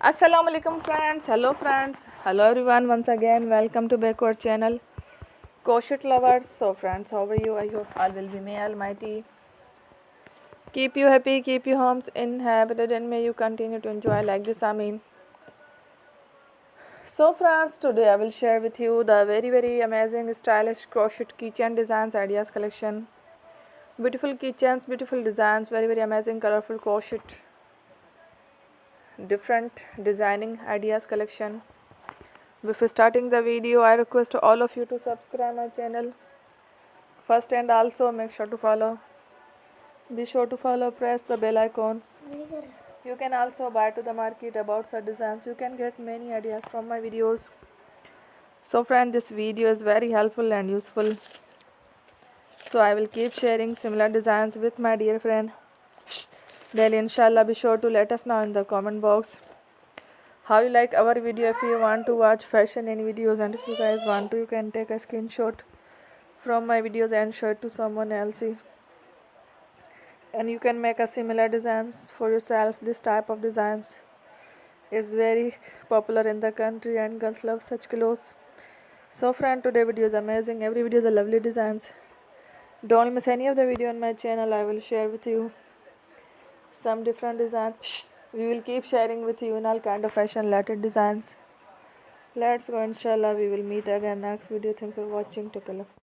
Assalamu alaikum friends, hello everyone, once again welcome to back our channel Crochet lovers. So friends, how are you? I hope all will be may almighty keep you happy, keep your homes inhabited, and may you continue to enjoy like this. So friends, today I will share with you the very amazing stylish crochet keychain designs ideas collection. Beautiful keychains, beautiful designs, very amazing colorful crochet different designing ideas collection. Before starting the video, I request all of you to subscribe my channel first, and also make sure to follow. Be sure to follow, press the bell icon. You can also buy to the market about such designs. You can get many ideas from my videos. So friend, this video is very helpful and useful. So I will keep sharing similar designs with my dear friend daily, inshallah. Be sure to let us know in the comment box how you like our video. If you want to watch fashion and videos, and if you guys want to, you can take a screenshot from my videos and show it to someone else, and you can make a similar designs for yourself. This type of designs is very popular in the country and girls love such clothes. So friend, today video is amazing. Every video is a lovely designs. Don't miss any of the video on my channel. I will share with you some different designs. We will keep sharing with you in all kind of fashion related designs. Let's go, inshallah. We will meet again next video. Thanks for watching. Take care.